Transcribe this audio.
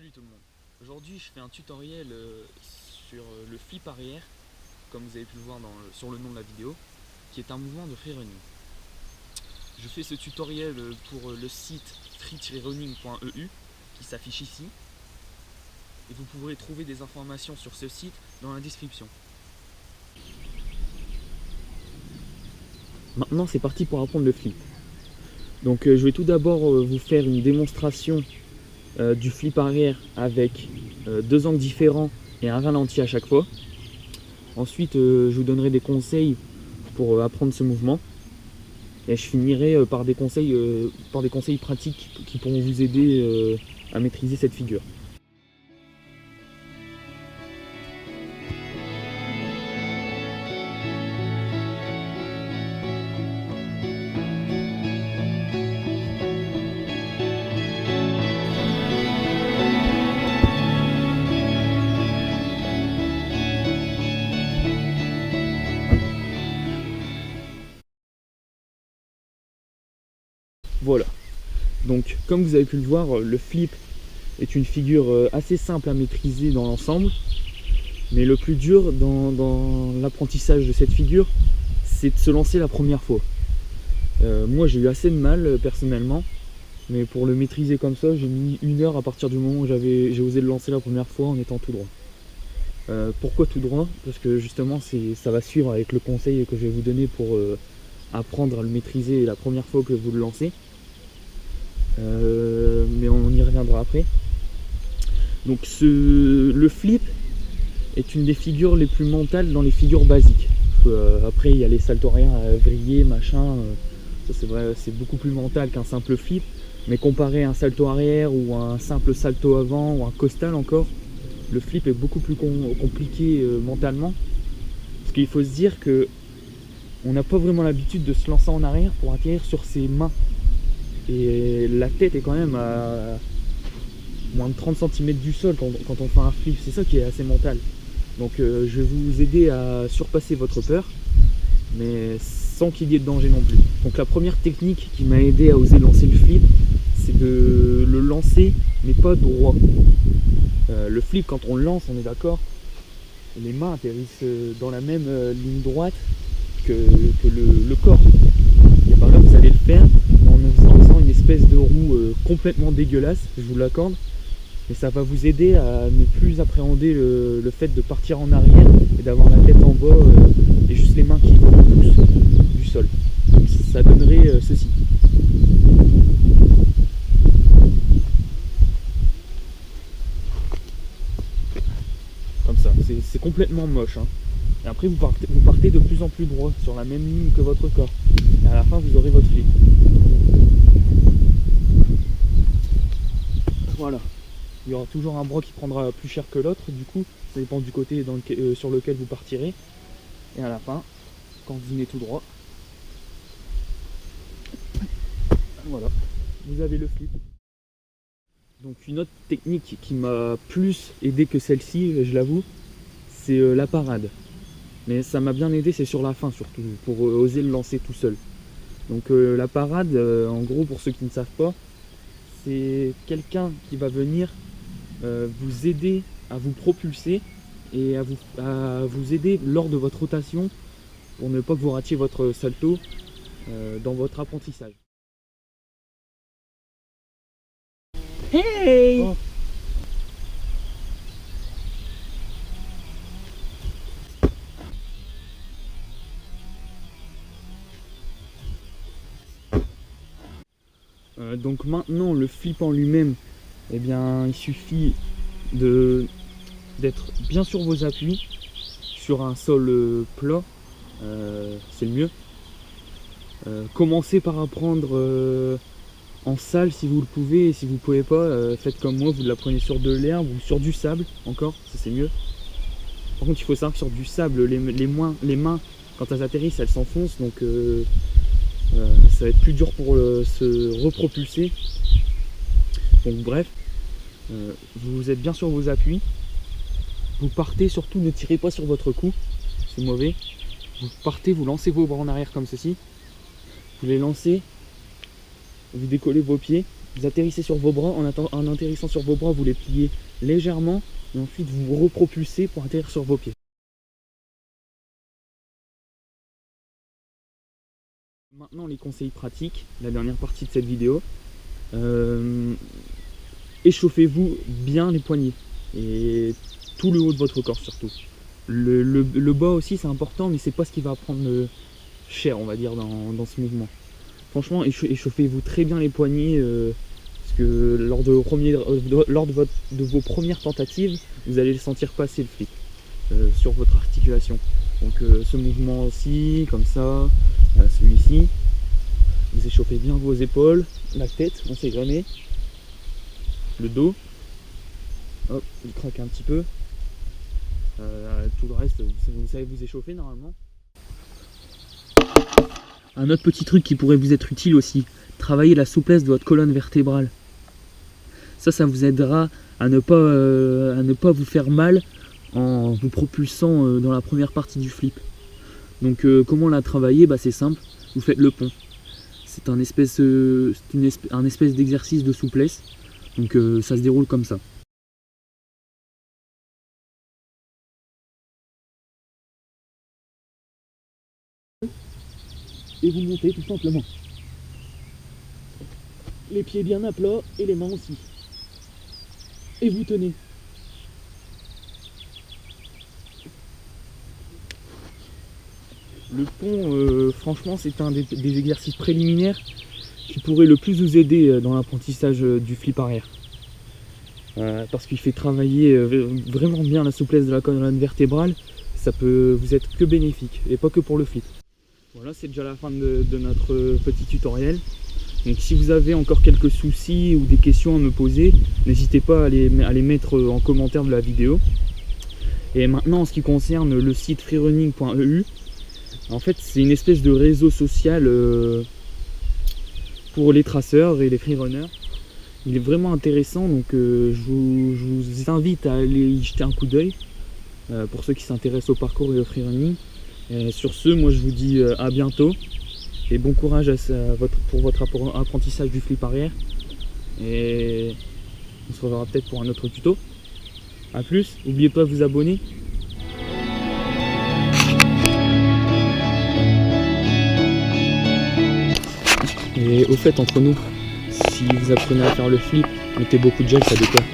Salut tout le monde. Aujourd'hui je fais un tutoriel sur le flip arrière, comme vous avez pu le voir sur le nom de la vidéo, qui est un mouvement de free running. Je fais ce tutoriel pour le site free-running.eu qui s'affiche ici. Et vous pourrez trouver des informations sur ce site dans la description. Maintenant c'est parti pour apprendre le flip. Donc je vais tout d'abord vous faire une démonstration du flip arrière avec deux angles différents et un ralenti à chaque fois. Ensuite je vous donnerai des conseils pour apprendre ce mouvement et je finirai par des conseils pratiques qui pourront vous aider à maîtriser cette figure. Voilà, donc comme vous avez pu le voir, le flip est une figure assez simple à maîtriser dans l'ensemble, mais le plus dur dans l'apprentissage de cette figure, c'est de se lancer la première fois. Moi j'ai eu assez de mal personnellement, mais pour le maîtriser comme ça, j'ai mis 1 heure à partir du moment où j'ai osé le lancer la première fois en étant tout droit. Pourquoi tout droit? Parce que justement ça va suivre avec le conseil que je vais vous donner pour apprendre à le maîtriser la première fois que vous le lancez. Mais on y reviendra après. Donc le flip est une des figures les plus mentales dans les figures basiques. Après il y a les saltos arrière vrillés, machin, ça c'est vrai, c'est beaucoup plus mental qu'un simple flip, mais comparé à un salto arrière ou à un simple salto avant ou un costal encore, le flip est beaucoup plus compliqué mentalement, parce qu'il faut se dire que on n'a pas vraiment l'habitude de se lancer en arrière pour atterrir sur ses mains. Et la tête est quand même à moins de 30 cm du sol quand on fait un flip, c'est ça qui est assez mental. Donc je vais vous aider à surpasser votre peur, mais sans qu'il y ait de danger non plus. Donc la première technique qui m'a aidé à oser lancer le flip, c'est de le lancer mais pas droit. Le flip, quand on le lance, on est d'accord, les mains atterrissent dans la même ligne droite que le corps. Et par là vous allez le faire en faisant une espèce de roue complètement dégueulasse, je vous l'accorde, mais ça va vous aider à ne plus appréhender le fait de partir en arrière et d'avoir la tête en bas et juste les mains qui poussent du sol. Donc ça donnerait ceci. Comme ça, c'est complètement moche, hein. Et après vous partez de plus en plus droit sur la même ligne que votre corps. Et à la fin vous aurez votre flip. Voilà. Il y aura toujours un bras qui prendra plus cher que l'autre, du coup ça dépend du côté sur lequel vous partirez. Et à la fin, quand vous venez tout droit, voilà, vous avez le flip. Donc une autre technique qui m'a plus aidé que celle-ci, je l'avoue, c'est la parade. Mais ça m'a bien aidé, c'est sur la fin surtout, pour oser le lancer tout seul. Donc la parade, en gros, pour ceux qui ne savent pas, c'est quelqu'un qui va venir vous aider à vous propulser et à vous aider lors de votre rotation pour ne pas que vous ratiez votre salto dans votre apprentissage. Hey! Oh. Donc maintenant le flip en lui-même, eh bien il suffit d'être bien sur vos appuis, sur un sol plat, c'est le mieux. Commencez par apprendre en salle si vous le pouvez, et si vous ne pouvez pas, faites comme moi, vous l'apprenez sur de l'herbe ou sur du sable encore, ça c'est mieux. Par contre il faut savoir que sur du sable, les mains quand elles atterrissent elles s'enfoncent, donc ça va être plus dur pour se repropulser. Donc bref, vous êtes bien sur vos appuis, vous partez, surtout ne tirez pas sur votre cou, c'est mauvais. Vous partez, vous lancez vos bras en arrière comme ceci, vous les lancez, vous décollez vos pieds, Vous atterrissez sur vos bras, en atterrissant sur vos bras, vous les pliez légèrement et ensuite vous vous repropulsez pour atterrir sur vos pieds. Maintenant les conseils pratiques, la dernière partie de cette vidéo. Échauffez-vous bien les poignets et tout le haut de votre corps surtout. Le bas aussi c'est important, mais c'est pas ce qui va prendre cher on va dire dans ce mouvement. Franchement échauffez-vous très bien les poignets parce que lors de vos premières tentatives vous allez sentir passer le flip sur votre articulation. Donc ce mouvement-ci, comme ça, celui-ci, vous échauffez bien vos épaules, la tête, on sait jamais, le dos, hop, il craque un petit peu, tout le reste, vous savez vous échauffer normalement. Un autre petit truc qui pourrait vous être utile aussi, travailler la souplesse de votre colonne vertébrale. Ça vous aidera à ne pas vous faire mal en vous propulsant dans la première partie du flip. Donc comment la travailler? C'est simple, vous faites le pont. C'est un espèce d'exercice de souplesse, donc ça se déroule comme ça. Et vous montez tout simplement. Les pieds bien à plat et les mains aussi. Et vous tenez. Le pont, franchement, c'est un des exercices préliminaires qui pourrait le plus vous aider dans l'apprentissage du flip arrière. Parce qu'il fait travailler vraiment bien la souplesse de la colonne vertébrale. Ça peut vous être que bénéfique et pas que pour le flip. Voilà, c'est déjà la fin de notre petit tutoriel. Donc si vous avez encore quelques soucis ou des questions à me poser, n'hésitez pas à les mettre en commentaire de la vidéo. Et maintenant en ce qui concerne le site freerunning.eu, en fait c'est une espèce de réseau social pour les traceurs et les freerunners. Il est vraiment intéressant, donc je vous invite à aller y jeter un coup d'œil pour ceux qui s'intéressent au parcours et au freerunning. Sur ce, moi je vous dis à bientôt et bon courage pour votre apprentissage du flip arrière, et on se reverra peut-être pour un autre tuto. A plus, n'oubliez pas de vous abonner. Et au fait, entre nous, si vous apprenez à faire le flip, mettez beaucoup de gel, ça décolle.